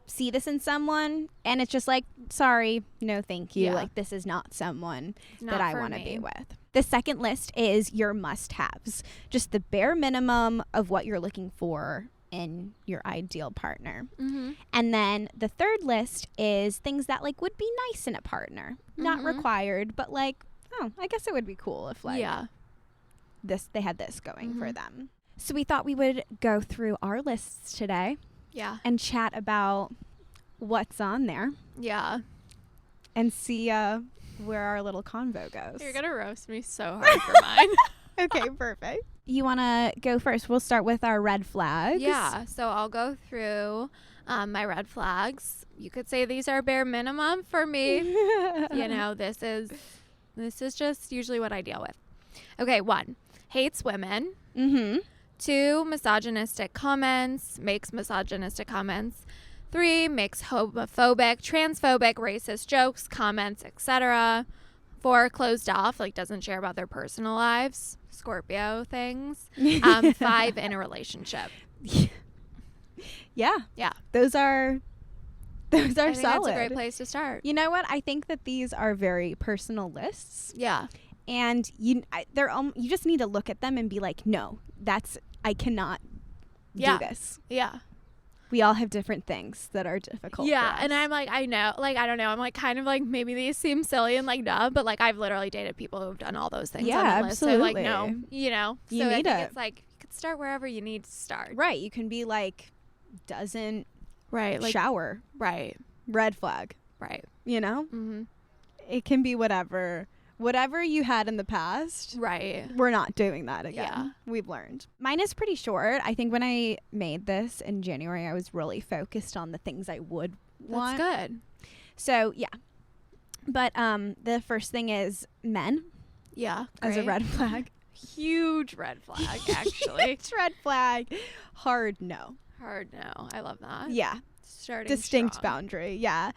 see this in someone and it's just like, sorry, no thank you. Yeah. Like this is not someone that I want to be with. The second list is your must-haves. Just the bare minimum of what you're looking for in your ideal partner. And then the third list is things that like would be nice in a partner. Not required, but like, oh, I guess it would be cool if like they had this going for them. So we thought we would go through our lists today. Yeah. And chat about what's on there. Yeah. And see where our little convo goes. You're going to roast me so hard for mine. Okay, perfect. You want to go first? We'll start with our red flags. Yeah. So I'll go through my red flags. You could say these are bare minimum for me. You know, this is just usually what I deal with. Okay, 1, hates women. 2, misogynistic comments, makes misogynistic comments. 3, makes homophobic, transphobic, racist jokes, comments, etc. 4, closed off, like doesn't share about their personal lives, Scorpio things. 5, in a relationship. Yeah. Those are solid. I think that's a great place to start. You know what? I think that these are very personal lists. Yeah. And you just need to look at them and be like, no, I cannot do this. Yeah. We all have different things that are difficult. Yeah. For us. And I'm like, I know, like, I don't know. I'm like, kind of like, maybe these seem silly and like dumb, but like, I've literally dated people who've done all those things. Yeah, on the absolutely. list. So like, no, you know, you so need I think it. it's like, you could start wherever you need to start. Right. You can be like, doesn't like shower. Right. Red flag. Right. You know? It can be whatever you had in the past. Right. We're not doing that again. Yeah. We've learned. Mine is pretty short. I think when I made this in January, I was really focused on the things I would want. That's good. So, yeah. But the first thing is men. Yeah. As a red flag. Huge red flag, actually. Huge red flag. Hard no. Hard no. I love that. Yeah. Starting distinct strong. Boundary. Yeah.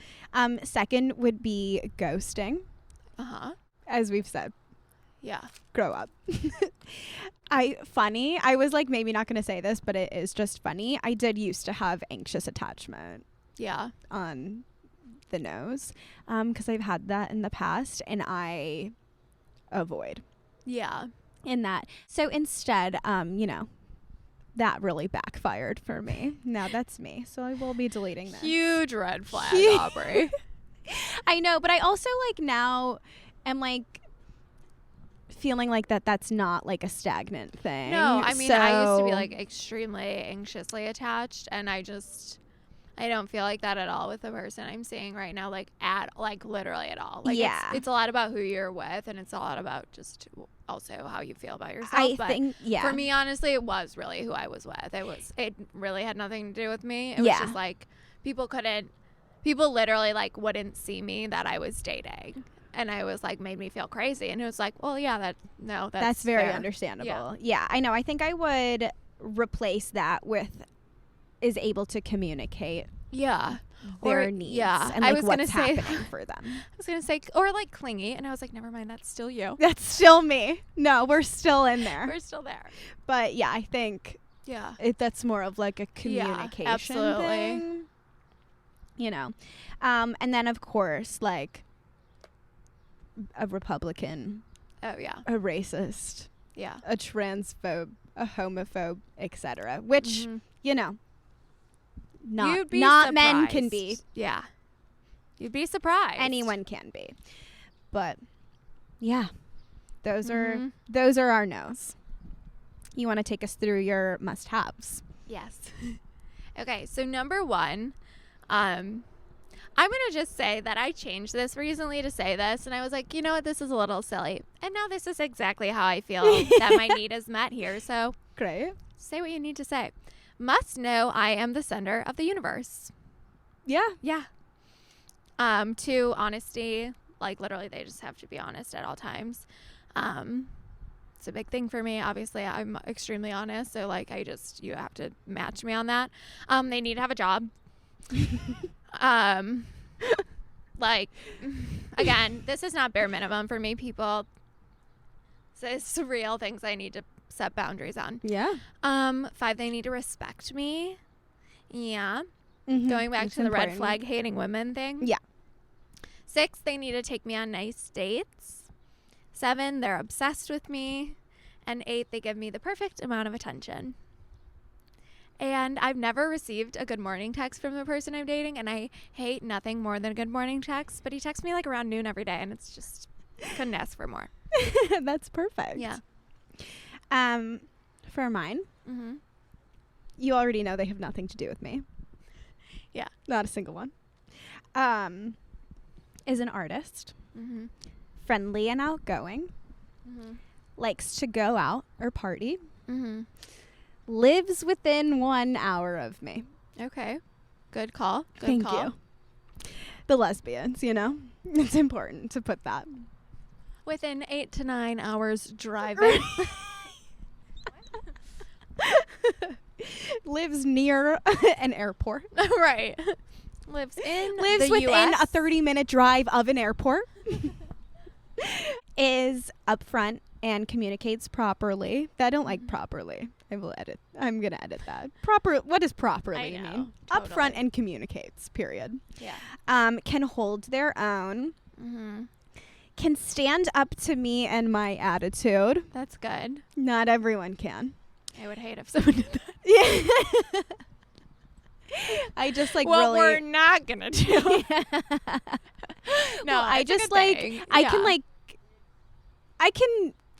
Second would be ghosting. As we've said. Yeah. Grow up. I was like maybe not going to say this, but it is just funny. I did used to have anxious attachment. Yeah. On the nose. Because I've had that in the past and I avoid. Yeah. In that. So instead, you know, that really backfired for me. Now that's me. So I will be deleting this. Huge red flag, Aubrey. I know, but I also like now am like feeling like that's not like a stagnant thing. No, I mean, I used to be like extremely anxiously attached and I I don't feel like that at all with the person I'm seeing right now, like literally at all. Like Yeah. it's a lot about who you're with, and it's a lot about just also how you feel about yourself. I but think, yeah. for me, honestly, it was really who I was with. It really had nothing to do with me. It was just like people literally like wouldn't see me that I was dating. And I was like, made me feel crazy. And it was like, well, yeah, that's very fair. understandable. Yeah, I know. I think I would replace that with is able to communicate their needs and like what's happening for them. I was gonna say, or like clingy, and I was like, never mind, that's still you. That's still me. No, we're still in there. We're still there. But yeah, I think that's more of like a communication thing. You know, and then of course like a Republican, a racist, a transphobe, a homophobe, etc. Which you know. Not men can be. Yeah. You'd be surprised. Anyone can be. But yeah. Those are our no's. You want to take us through your must-haves? Yes. Okay, so number 1, I'm going to just say that I changed this recently to say this, and I was like, you know what, this is a little silly. And now this is exactly how I feel that my need is met here. So great. Say what you need to say. Must know I am the center of the universe. Yeah. Yeah. 2, honesty. Like, literally, they just have to be honest at all times. It's a big thing for me. Obviously, I'm extremely honest. So, like, you have to match me on that. They need to have a job. Like, again, this is not bare minimum for me, people. So it's real things I need to set boundaries on. Yeah. 5, they need to respect me. Yeah. Going back to the red flag hating women thing. Yeah. 6, they need to take me on nice dates. 7, they're obsessed with me. And 8, they give me the perfect amount of attention. And I've never received a good morning text from the person I'm dating, and I hate nothing more than a good morning text, but he texts me like around noon every day, and it's just couldn't ask for more. That's perfect. Yeah. For mine, you already know they have nothing to do with me. Yeah. Not a single one. Is an artist, friendly and outgoing, likes to go out or party, lives within 1 hour of me. Okay. Good call. Thank you. The lesbians, you know, it's important to put that. Within 8 to 9 hours driving. Lives near an airport. Right. Lives within US. a 30-minute drive of an airport. Is upfront and communicates properly. I don't like properly. I'm going to edit that. Proper. What does properly mean? Totally. Upfront and communicates, period. Yeah. Can hold their own. Can stand up to me and my attitude. That's good. Not everyone can. I would hate if someone did that. Yeah. I just like what really. we're not gonna do. No, well, I just like I can like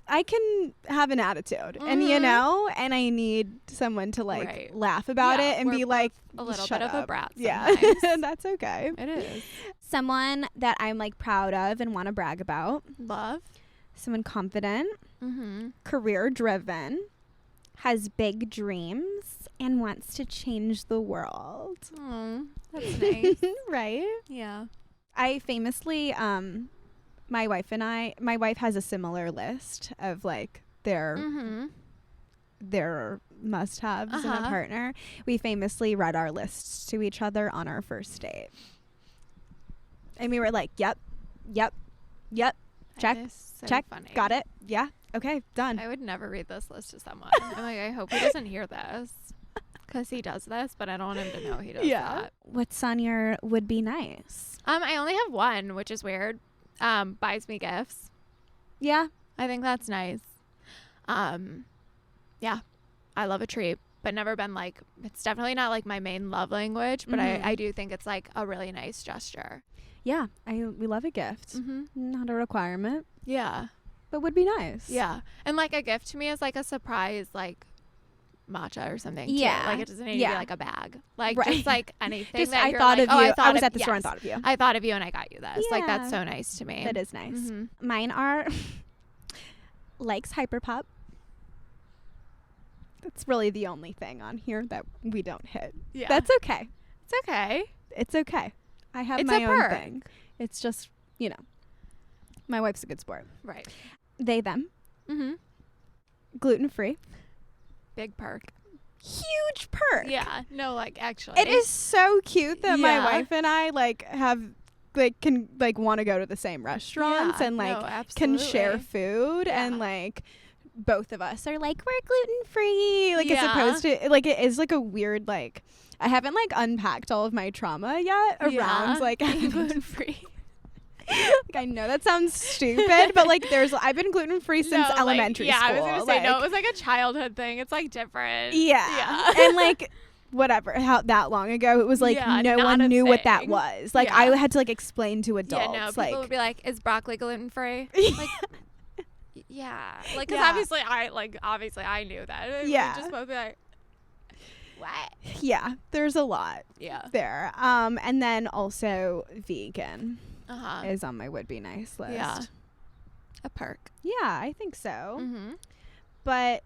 I can have an attitude, and you know, and I need someone to like laugh about it and be like a little shut bit up. of a brat. Yeah, that's okay. It is. Someone that I'm like proud of and want to brag about. Love. Someone confident, career driven, has big dreams, and wants to change the world. Oh, that's nice. Right? Yeah. I famously, my wife has a similar list of like their must-haves in a partner. We famously read our lists to each other on our first date. And we were like, yep, check, So check, funny. got it, yeah, okay, done. I would never read this list to someone. I'm like, I hope he doesn't hear this. Because he does this, but I don't want him to know he does that. What's on your would be nice? I only have one, which is weird. Buys me gifts. Yeah. I think that's nice. Yeah. I love a treat, but never been like, it's definitely not like my main love language, but I do think it's like a really nice gesture. Yeah. We love a gift. Not a requirement. Yeah. But would be nice. Yeah. And like a gift to me is like a surprise, like matcha or something. Yeah. Too. Like it doesn't need to be like a bag. Like Right. just like anything Just that I you're thought like, of you. I was of- at the store and thought of you. I thought of you and I got you this. Like Yeah. that's so nice to me. That is nice. Mm-hmm. Mine are likes Hyperpop. That's really the only thing on here that we don't hit. Yeah. That's okay. It's okay. It's okay. I have It's my a own perk. thing. It's just, you know, my wife's a good sport. Right. They, them. Mm-hmm. Gluten-free. Big perk. Huge perk. Yeah. No, like actually. It is so cute that my Yeah. wife and I like have like can like want to go to the same restaurants Yeah, and like no, can share absolutely. food Yeah. and like both of us are like we're gluten free like Yeah. as opposed to like it is like a weird like I haven't like unpacked all of my trauma yet around like gluten free. like I know that sounds stupid but like I've been gluten free since elementary school. I was gonna say no, like- it was like a childhood thing. It's like different. Yeah. And like whatever, how that long ago it was like Yeah, no not one a knew what that thing. was. Like Yeah. I had to like explain to adults. Yeah, no, people like would be like, "Is broccoli gluten free?" Like, yeah, like because Yeah. obviously I knew that. And we Yeah. just both be like, "What?" yeah, there's a lot Yeah. there. And then also vegan Uh-huh. is on my would be nice list. Yeah. A perk. Yeah, I think so. Mm-hmm. But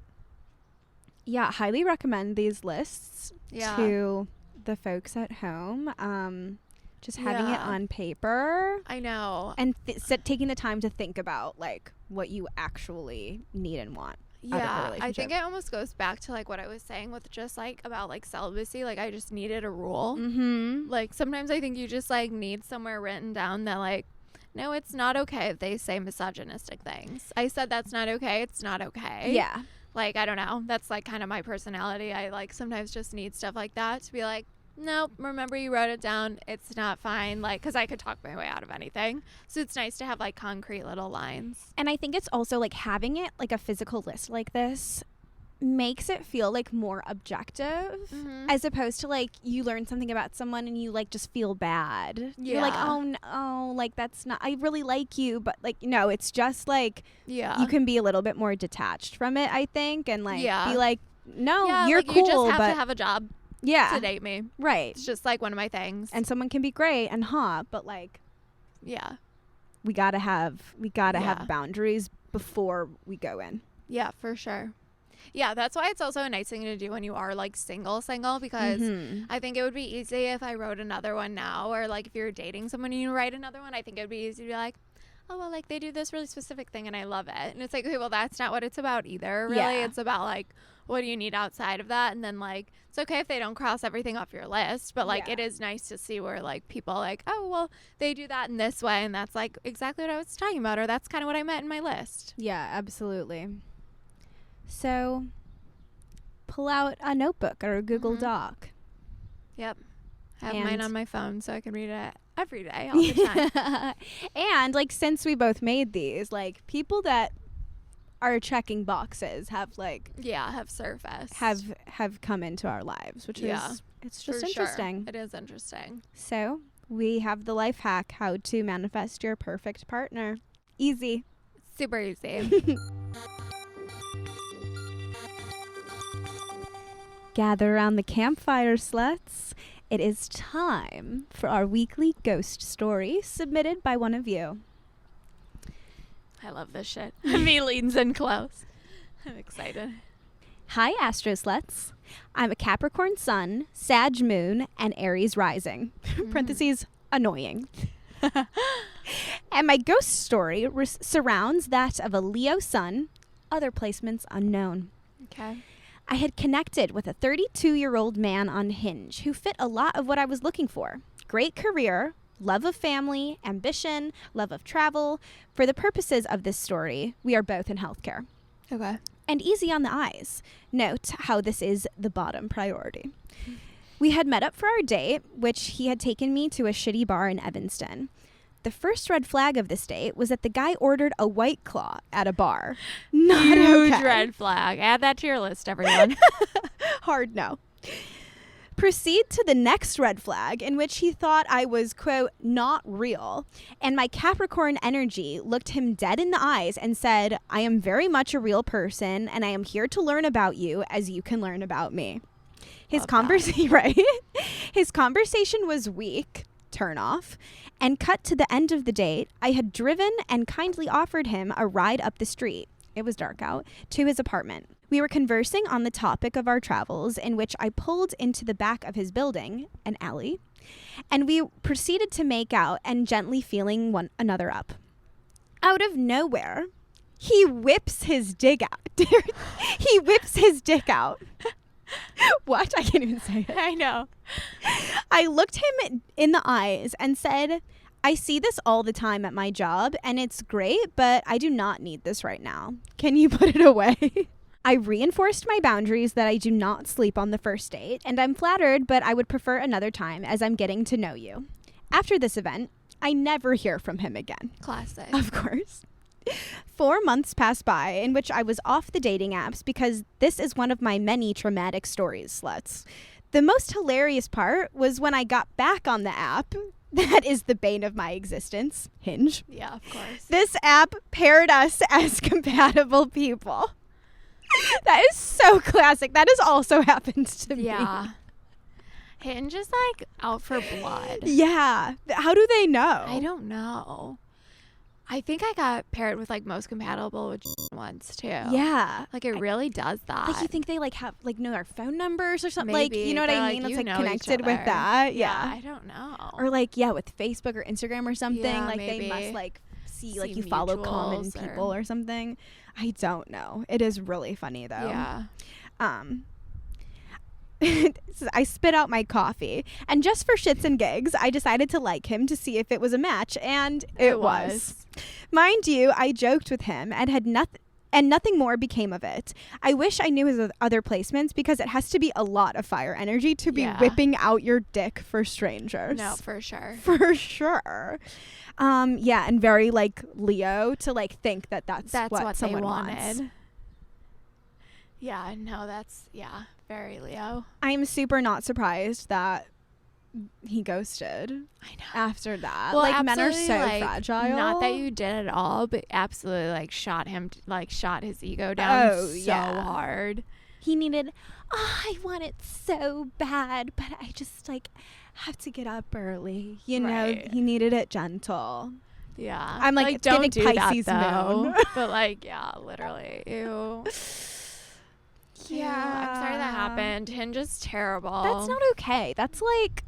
yeah, highly recommend these lists Yeah. to the folks at home. Just having it Yeah. on paper I know. and taking the time to think about like what you actually need and want. out of a Yeah, I relationship. think it almost goes back to like what I was saying with just like about like celibacy. Like I just needed a rule. Mm-hmm. Like sometimes I think you just like need somewhere written down that like, no, it's not okay if they say misogynistic things. I said that's not okay. It's not okay. Yeah. Like, I don't know. That's like kind of my personality. I like sometimes just need stuff like that to be like, nope, remember you wrote it down. It's not fine. Like, because I could talk my way out of anything. So it's nice to have like concrete little lines. And I think it's also like having it like a physical list like this makes it feel like more objective Mm-hmm. as opposed to like you learn something about someone and you like just feel bad. You're like, Yeah. oh no, like that's not, I really like you, but like no, it's just like Yeah. you can be a little bit more detached from it, I think, and like Yeah. be like, no, yeah, you're like, cool, you just have but to have a job yeah, to date me. right. It's just like one of my things. And someone can be great and hot, but like yeah. we gotta have Yeah. have boundaries before we go in. Yeah, for sure. Yeah, that's why it's also a nice thing to do when you are like single because Mhm. I think it would be easy if I wrote another one now, or like if you're dating someone and you write another one, I think it would be easy to be like, oh, well, like they do this really specific thing and I love it. And it's like, okay, well, that's not what it's about either, really. Yeah. It's about like, what do you need outside of that? And then like, it's okay if they don't cross everything off your list, but like Yeah. it is nice to see where like people are like, oh, well, they do that in this way. And that's like exactly what I was talking about, or that's kind of what I meant in my list. Yeah, absolutely. So pull out a notebook or a Google Mhm. Doc. Yep. I have mine And- on my phone so I can read it every day, all the time. And like since we both made these, like people that are checking boxes have like Yeah, have surfaced. have come into our lives, which Yeah, is it's just For sure. interesting. It is interesting. So we have the life hack: how to manifest your perfect partner. Easy. Super easy. Gather around the campfire, sluts. It is time for our weekly ghost story submitted by one of you. I love this shit. Me leans in close. I'm excited. Hi, Astro Sluts. I'm a Capricorn sun, Sag moon, and Aries rising. Parentheses, annoying. And my ghost story surrounds that of a Leo sun, other placements unknown. Okay. I had connected with a 32-year-old man on Hinge who fit a lot of what I was looking for. Great career, love of family, ambition, love of travel. For the purposes of this story, we are both in healthcare. Okay. And easy on the eyes. Note how this is the bottom priority. We had met up for our date, which he had taken me to a shitty bar in Evanston. The first red flag of this date was that the guy ordered a White Claw at a bar. Not Huge okay. red flag. Add that to your list, everyone. Hard no. Proceed to the next red flag, in which he thought I was, quote, not real. And my Capricorn energy looked him dead in the eyes and said, I am very much a real person, and I am here to learn about you as you can learn about me. His conversation, right? His conversation was weak, turn off, and cut to the end of the date. I had driven and kindly offered him a ride up the street. It was dark out, to his apartment. We were conversing on the topic of our travels, in which I pulled into the back of his building, an alley, and we proceeded to make out and gently feeling one another up. Out of nowhere, he whips his dick out. He whips his dick out. What? I can't even say it. I know. I looked him in the eyes and said, I see this all the time at my job, and it's great, but I do not need this right now. Can you put it away? I reinforced my boundaries that I do not sleep on the first date, and I'm flattered, but I would prefer another time as I'm getting to know you. After this event, I never hear from him again. Classic. Of course. 4 months passed by in which I was off the dating apps because this is one of my many traumatic stories, sluts. The most hilarious part was when I got back on the app. That is the bane of my existence. Hinge. Yeah, of course. This app paired us as compatible people. That is so classic. That has also happened to me. Yeah. Hinge is like out for blood. Yeah. How do they know? I don't know. I think I got paired with like most compatible with once too. Yeah. Like it really does that. Like you think they like have like know their phone numbers or something? Maybe. Like, you know what I mean? Like, it's like know connected each with other. that. Yeah. Yeah. I don't know. Or like, yeah, with Facebook or Instagram or something. Yeah, like maybe. they must like see like See you follow mutuals common or- people or something. I don't know. It is really funny though. Yeah. I spit out my coffee, and just for shits and gigs, I decided to like him to see if it was a match, and it was. Mind you, I joked with him and had nothing more became of it. I wish I knew his other placements because it has to be a lot of fire energy to be whipping out your dick for strangers. No, for sure. For sure. Yeah, and very like Leo to like think that that's what someone they wanted. wants. Yeah, no, very Leo. I'm super not surprised that he ghosted. I know. After that. Well, like men are absolutely, so like, fragile. Not that you did at all, but absolutely like shot his ego down so hard. He needed, I want it so bad, but I just like have to get up early. You know, he needed it gentle. Yeah. I'm like don't do Pisces that though. moon. But like, yeah, literally. Ew. Yeah. I'm sorry that happened. Hinge is terrible. That's not okay. That's like,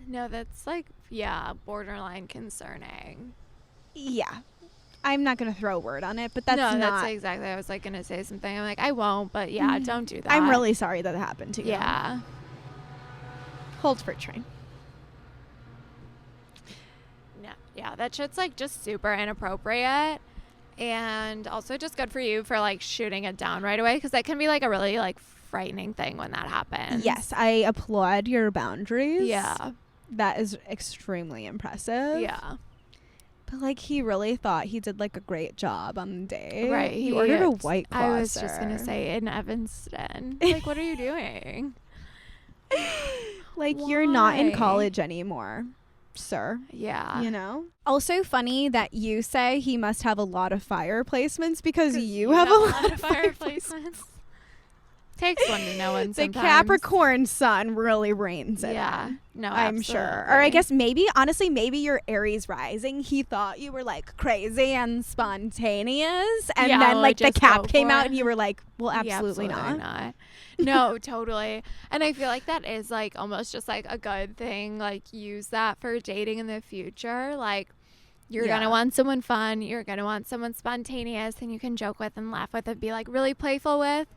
No, that's like, yeah, borderline concerning. yeah. I'm not going to throw a word on it, but that's not. That's exactly. I was like going to say something. I'm like, I won't, but yeah, don't do that. I'm really sorry that happened to you. Yeah. Hold for train. No. Yeah, that shit's like just super inappropriate. And also just good for you for like shooting it down right away, because that can be like a really like frightening thing when that happens. Yes, I applaud your boundaries. Yeah. That is extremely impressive. Yeah. But like he really thought he did like a great job on the day. Right. He ordered a White Claw. I was just going to say in Evanston. Like, what are you doing? Like, you're not in Why? college anymore, sir. Yeah. You know? Also funny that you say he must have a lot of fire placements because you have a lot of fire placements. Takes one to know one The sometimes. Capricorn sun really reigns it Yeah. in. No, I'm sure. Or I guess maybe, honestly, maybe your Aries rising, he thought you were like crazy and spontaneous. And Yeah, then like the just cap go came for out it. and you were like, well, Yeah, absolutely not. No, totally. And I feel like that is like almost just like a good thing. Like use that for dating in the future. Like you're going to want someone fun. You're going to want someone spontaneous and you can joke with and laugh with and be like really playful with.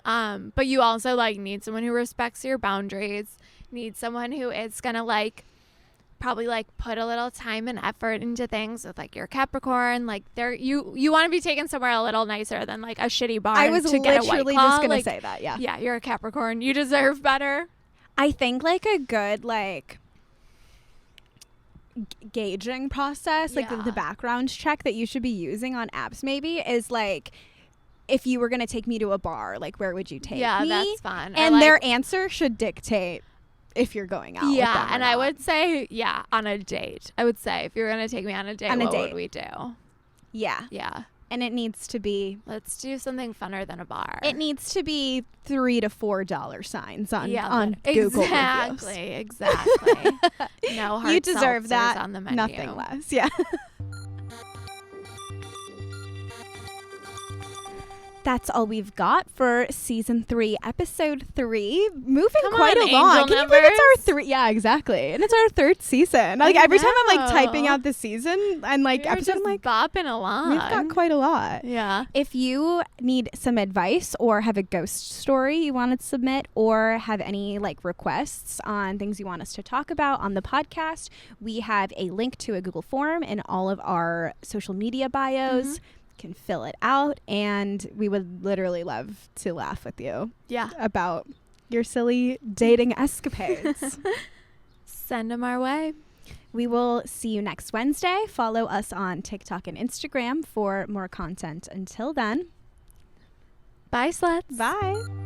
But you also like need someone who respects your boundaries. Need someone who is going to like probably like put a little time and effort into things with like your Capricorn. Like you want to be taken somewhere a little nicer than like a shitty bar. I was to get a White literally Claw. just going to Like, say that. Yeah. yeah, you're a Capricorn. You deserve better. I think like a good like gauging process, like the background check that you should be using on apps maybe is like, if you were going to take me to a bar, like where would you take me? Yeah, that's fun. And their answer should dictate if you're going out with Yeah, them or and not. I would say, on a date. I would say, if you're going to take me on a date, what would we do? Yeah. Yeah. And it needs to be... Let's do something funner than a bar. It needs to be $3 to $4 signs on Exactly, Google reviews. exactly. No hard You deserve seltzers that. on the menu. Nothing less. Yeah. That's all we've got for season 3, episode 3. Moving quite along. Can you believe it's our 3? Yeah, exactly. And it's our 3rd season. Like every time I'm like typing out the season and like episode, I'm like bopping along. We've got quite a lot. Yeah. If you need some advice or have a ghost story you want to submit or have any like requests on things you want us to talk about on the podcast, we have a link to a Google form in all of our social media bios. Can fill it out, and we would literally love to laugh with you about your silly dating escapades. Send them our way. We will see you next Wednesday. Follow us on TikTok and Instagram for more content. Until then, bye, sluts. Bye.